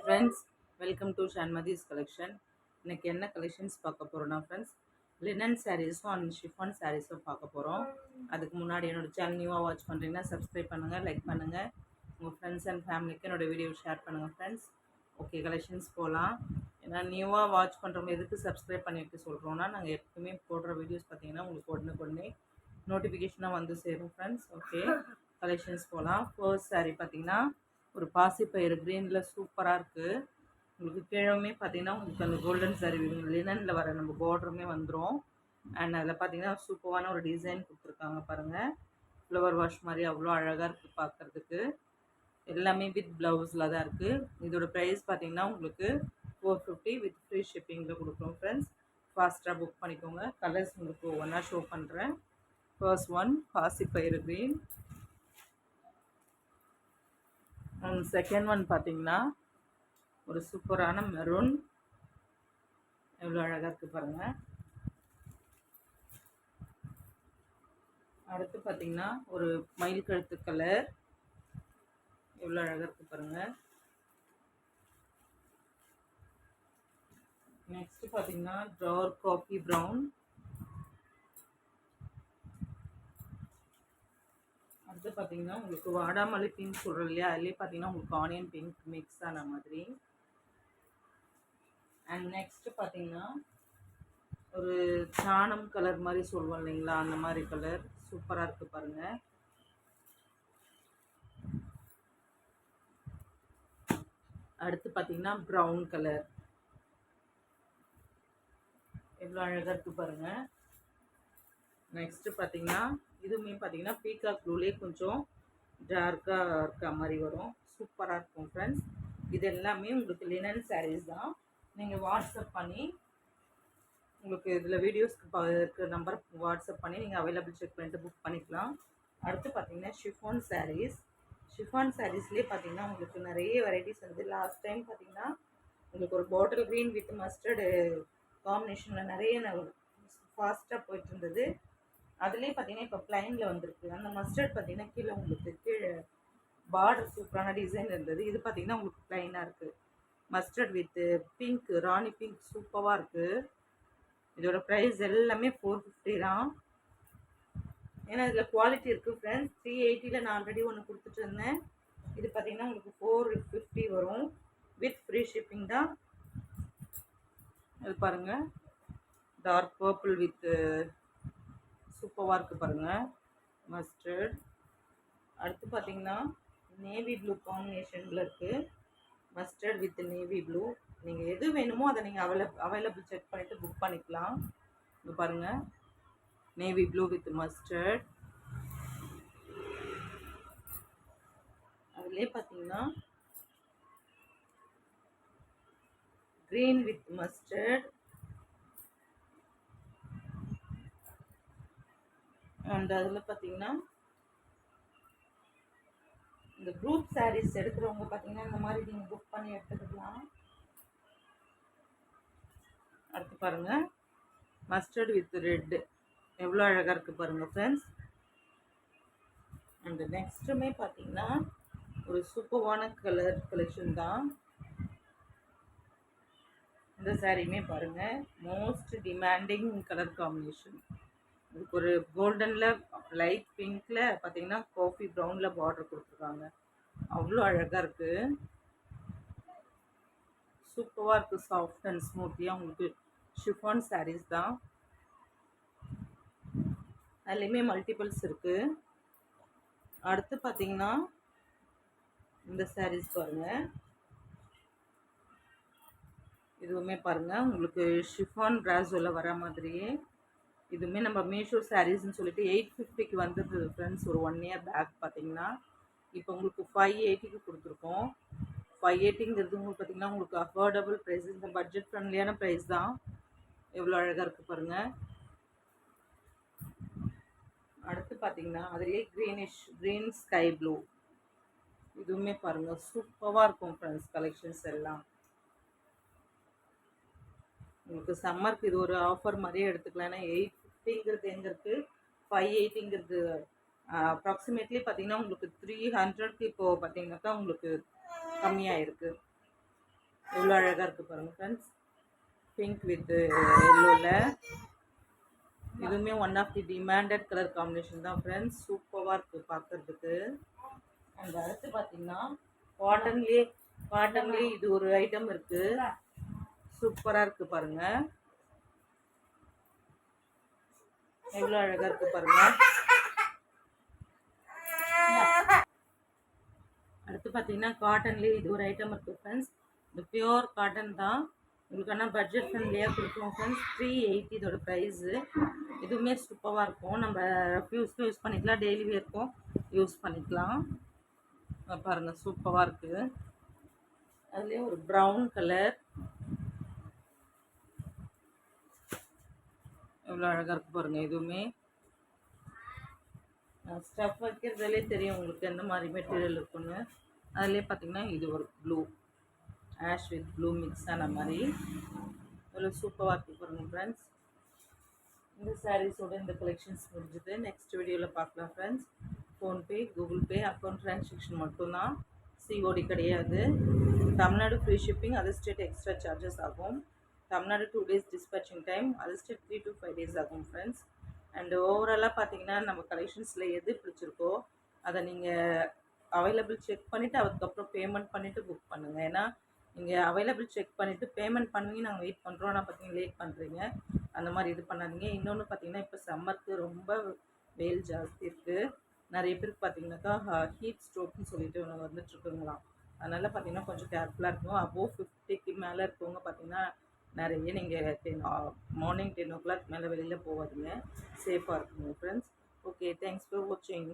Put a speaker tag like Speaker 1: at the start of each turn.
Speaker 1: Friends, welcome to Shanmathi's collection. இன்னைக்கு என்ன collections பார்க்க போகிறோன்னா ஃப்ரெண்ட்ஸ், லினன் சாரீஸும் அண்ட் ஷிஃபான் சாரீஸும் பார்க்க போகிறோம். அதுக்கு முன்னாடி என்னோட சேனல் நியூவாக வாட்ச் பண்ணுறீங்கன்னா சப்ஸ்கிரைப் பண்ணுங்கள், லைக் பண்ணுங்கள், உங்கள் ஃப்ரெண்ட்ஸ் அண்ட் ஃபேமிலிக்கு என்னோடய வீடியோ ஷேர் பண்ணுங்கள் ஃப்ரெண்ட்ஸ். ஓகே, கலெக்ஷன்ஸ் போகலாம். ஏன்னா நியூவாக வாட்ச் பண்ணுறவங்க எதுக்கு சப்ஸ்கிரைப் பண்ணி வைக்க சொல்கிறோன்னா, நாங்கள் எப்பவுமே போடுற வீடியோஸ் பார்த்தீங்கன்னா உங்களுக்கு உடனே நோட்டிஃபிகேஷனாக வந்து சேரும் ஃப்ரெண்ட்ஸ். ஓகே, கலெக்ஷன்ஸ் போகலாம். ஃபர்ஸ்ட் சாரீ பார்த்தீங்கன்னா ஒரு பாசிப்பயிறு க்ரீனில் சூப்பராக இருக்குது. உங்களுக்கு கீழவுமே பார்த்தீங்கன்னா உங்களுக்கு அந்த கோல்டன் சாரீ லினனில் வர நம்ம பார்டருமே வந்துடும். அண்ட் அதில் பார்த்தீங்கன்னா சூப்பரான ஒரு டிசைன் கொடுத்துருக்காங்க பாருங்கள். ஃப்ளவர் வாஷ் மாதிரி அவ்வளோ அழகாக இருக்குது பார்க்குறதுக்கு. எல்லாமே வித் ப்ளவுஸில் தான் இருக்குது. இதோட ப்ரைஸ் பார்த்தீங்கன்னா உங்களுக்கு 450 வித் ஃப்ரீ ஷிப்பிங்கில் கொடுக்குறோம் ஃப்ரெண்ட்ஸ். ஃபாஸ்ட்டாக புக் பண்ணிக்கோங்க. கலர்ஸ் உங்களுக்கு ஒவ்வொன்றா ஷோ பண்ணுறேன். ஃபர்ஸ்ட் ஒன் பாசிப்பயிறு க்ரீன். செகண்ட் ஒன் பார்த்தீங்கன்னா ஒரு சூப்பரான மெரூன். எவ்வளோ அழகாக இருக்குது பாருங்கள். அடுத்து பார்த்தீங்கன்னா ஒரு மயில் கழுத்து கலர். எவ்வளோ அழகாக இருக்குது பாருங்கள். நெக்ஸ்ட் பார்த்தீங்கன்னா டார்க் காஃபி ப்ரௌன். அடுத்து பார்த்தீங்கன்னா உங்களுக்கு வாடாமல்லி பிங்க் சொல்கிறோம் இல்லையா, அதுலேயே பார்த்தீங்கன்னா உங்களுக்கு ஆனியன் பிங்க் மிக்ஸ் ஆன மாதிரி. அண்ட் நெக்ஸ்ட் பார்த்தீங்கன்னா ஒரு சாணம் கலர் மாதிரி சொல்லுவோம் இல்லைங்களா, அந்த மாதிரி கலர் சூப்பராக இருக்குது பாருங்கள். அடுத்து பார்த்தீங்கன்னா ப்ரௌன் கலர். எவ்வளோ அழகாக இருக்குது பாருங்கள். நெக்ஸ்ட்டு பார்த்தீங்கன்னா இதுவுமே பார்த்தீங்கன்னா பீகாக் ப்ளூலேயே கொஞ்சம் டார்க்காக இருக்க மாதிரி வரும். சூப்பராக இருக்கும் ஃப்ரெண்ட்ஸ். இது எல்லாமே உங்களுக்கு லினன் சாரீஸ் தான். நீங்கள் வாட்ஸ்அப் பண்ணி உங்களுக்கு இதில் வீடியோஸ்க்கு இருக்கிற நம்பர் வாட்ஸ்அப் பண்ணி நீங்கள் அவைலபிள் செக் பண்ணிட்டு புக் பண்ணிக்கலாம். அடுத்து பார்த்தீங்கன்னா ஷிஃபான் சாரீஸ். ஷிஃபான் சாரீஸ்லேயே பார்த்தீங்கன்னா உங்களுக்கு நிறைய வெரைட்டிஸ் வந்து லாஸ்ட் டைம் பார்த்தீங்கன்னா உங்களுக்கு ஒரு பாட்டில் க்ரீன் வித் மஸ்டர்டு காம்பினேஷனில் நிறைய ஃபாஸ்ட்டாக போயிட்டு இருந்தது. அதுலேயே பார்த்தீங்கன்னா இப்போ ப்ளைனில் வந்திருக்கு. அந்த மஸ்டர்ட் பார்த்தீங்கன்னா கீழே உங்களுக்கு கீழே பார்டர் சூப்பரான டிசைன் இருந்தது. இது பார்த்தீங்கன்னா உங்களுக்கு ப்ளைனாக இருக்குது. Mustard with pink, Rani pink சூப்பராக இருக்குது. இதோட ப்ரைஸ் எல்லாமே 450 தான். ஏன்னா இதில் குவாலிட்டி இருக்குது ஃப்ரெண்ட்ஸ். 380 நான் ஆல்ரெடி ஒன்று கொடுத்துட்டு இருந்தேன். இது பார்த்தீங்கன்னா உங்களுக்கு 450 வரும் வித் ஃப்ரீ ஷிப்பிங் தான். இது பாருங்கள், டார்க் பர்பிள் வித் சூப்பராக இருக்குது பாருங்கள், மஸ்டர்ட். அடுத்து பார்த்தீங்கன்னா நேவி ப்ளூ காம்பினேஷனில் இருக்குது. Mustard with navy blue. நீங்கள் எது வேணுமோ அதை நீங்கள் அவைலபிள் செக் பண்ணிவிட்டு புக் பண்ணிக்கலாம். இங்கே பாருங்கள், நேவி ப்ளூ வித் மஸ்டர்ட். அதுலேயே பார்த்தீங்கன்னா க்ரீன் வித் மஸ்டர்ட். அண்ட் அதில் பார்த்தீங்கன்னா இந்த குரூப் சாரீஸ் எடுக்கிறவங்க பார்த்தீங்கன்னா இந்த மாதிரி நீங்கள் புக் பண்ணி எடுத்துக்கலாம். அடுத்து பாருங்கள், மஸ்டர்ட் வித் ரெட். எவ்வளோ அழகாக இருக்குது பாருங்கள் ஃப்ரெண்ட்ஸ். அண்ட் நெக்ஸ்ட்டுமே பார்த்தீங்கன்னா ஒரு சூப்பரான கலர் கலெக்ஷன் தான். இந்த சாரியுமே பாருங்கள், மோஸ்ட் டிமாண்டிங் கலர் காம்பினேஷன். இதுக்கு ஒரு கோல்டனில் லைட் பிங்க்கில் பார்த்தீங்கன்னா காஃபி ப்ரௌனில் பார்டர் கொடுத்துருக்காங்க. அவ்வளோ அழகாக இருக்குது, சூப்பராக இருக்குது. சாஃப்ட் அண்ட் ஸ்மூத்தியாக உங்களுக்கு ஷிஃபான் சாரீஸ் தான். அதுலேயுமே மல்டிபிள்ஸ் இருக்குது. அடுத்து பார்த்தீங்கன்னா இந்த சாரீஸ் பாருங்கள். இதுவுமே பாருங்கள் உங்களுக்கு ஷிஃபான் ப்ராஸோவில் வர மாதிரியே. இதுவுமே நம்ம மீஷோ சாரீஸ்ன்னு சொல்லிட்டு 850க்கு வந்தது ஃப்ரெண்ட்ஸ். ஒரு 1 இயர் பேக் பார்த்தீங்கன்னா இப்போ உங்களுக்கு 580க்கு கொடுத்துருக்கோம். 580ங்கிறது உங்களுக்கு பார்த்தீங்கன்னா உங்களுக்கு அஃபோர்டபுள் ப்ரைஸ், இந்த பட்ஜெட் ஃப்ரெண்ட்லியான ப்ரைஸ் தான். எவ்வளோ அழகாக இருக்குது பாருங்கள். அடுத்து பார்த்தீங்கன்னா அதுலேயே க்ரீன் ஸ்கை ப்ளூ. இதுவுமே பாருங்கள் சூப்பராக இருக்கும் ஃப்ரெண்ட்ஸ். கலெக்ஷன்ஸ் எல்லாம் உங்களுக்கு சம்மருக்கு இது ஒரு ஆஃபர் மாதிரியே எடுத்துக்கலாம். ஏன்னா 850ங்கிறது எங்கே இருக்குது, 580ங்கிறது அப்ராக்சிமேட்லி பார்த்தீங்கன்னா உங்களுக்கு 300க்கு இப்போது பார்த்தீங்கன்னாக்கா உங்களுக்கு கம்மியாக இருக்குது. எவ்வளோ அழகாக இருக்குது பாருங்கள் ஃப்ரெண்ட்ஸ். பிங்க் வித் எல்லோவில். இதுவுமே one of the demanded colour combination தான் ஃப்ரெண்ட்ஸ். சூப்பராக இருக்குது பார்க்குறதுக்கு. அண்ட் அடுத்து பார்த்தீங்கன்னா காட்டன்லேயே இது ஒரு ஐட்டம் இருக்குது. சூப்பராக இருக்குது பாருங்கள். எவ்வளோ அழகாக இருக்குது பாருங்கள். அடுத்து பார்த்தீங்கன்னா காட்டன்லேயே இது ஒரு ஐட்டம் இருக்குது ஃப்ரெண்ட்ஸ். இது பியோர் காட்டன் தான். உங்களுக்கு ஆனால் பட்ஜெட் ஃப்ரெண்ட்லியாக கொடுக்குறோம் ஃப்ரெண்ட்ஸ். 380 இதோட ப்ரைஸு. இதுவுமே சூப்பராக இருக்கும். நம்ம ரஃப்யூஸ்க்கும் யூஸ் பண்ணிக்கலாம், டெய்லி வேர்க்கும் யூஸ் பண்ணிக்கலாம். பாருங்கள் சூப்பராக இருக்குது. அதுலேயே ஒரு ப்ரௌன் கலர் எவ்வளோ அழகாக இருக்குது பாருங்கள். இதுவுமே ஸ்டஃப் வைக்கிறதுலே தெரியும் உங்களுக்கு எந்த மாதிரி மெட்டீரியல் இருக்குன்னு. அதுலேயே பார்த்தீங்கன்னா இது ஒரு blue, ash with blue mix ஆன மாதிரி எவ்வளோ சூப்பராக இருக்குது பாருங்கள் ஃப்ரெண்ட்ஸ். இந்த சாரீஸோட இந்த கலெக்ஷன்ஸ் முடிஞ்சுது. நெக்ஸ்ட் வீடியோவில் பார்க்கலாம் friends. PhonePe, Google Pay, account transaction மட்டும்தான், சிஓடி கிடையாது. Tamil Nadu free shipping, other state extra charges ஆகும். Tamil Nadu 2 days dispatching time, other state 3 to 5 days ஆகும் ஃப்ரெண்ட்ஸ். அண்டு ஓவராலாக பார்த்தீங்கன்னா நம்ம கலெக்ஷன்ஸில் எது பிடிச்சிருக்கோ அதை நீங்கள் அவைலபிள் செக் பண்ணிவிட்டு அதுக்கப்புறம் பேமெண்ட் பண்ணிவிட்டு புக் பண்ணுங்கள். ஏன்னா நீங்கள் அவைலபிள் செக் பண்ணிவிட்டு பேமெண்ட் பண்ணுவீங்க, நாங்கள் வெயிட் பண்ணுறோம், ஆனால் பார்த்தீங்கன்னா லேட் பண்ணுறீங்க. அந்த மாதிரி இது பண்ணாதீங்க. இன்னொன்று பார்த்தீங்கன்னா இப்போ சம்மருக்கு ரொம்ப வெயில் ஜாஸ்தி இருக்குது. நிறைய பேருக்கு பார்த்தீங்கன்னாக்கா ஹீட் ஸ்ட்ரோக்னு சொல்லிட்டு ஒன்று வந்துட்டுருக்குங்களாம். அதனால் பார்த்தீங்கன்னா கொஞ்சம் கேர்ஃபுல்லாக இருக்கும். அபோவ் 50க்கு மேலே இருக்கவங்க பார்த்தீங்கன்னா நிறைய நீங்கள் மார்னிங் 10 o'clock மேலே வெளியில் போகாதீங்க. சேஃபாக இருக்குங்க ஃப்ரெண்ட்ஸ். ஓகே, தேங்க்ஸ் ஃபார் வாட்சிங்.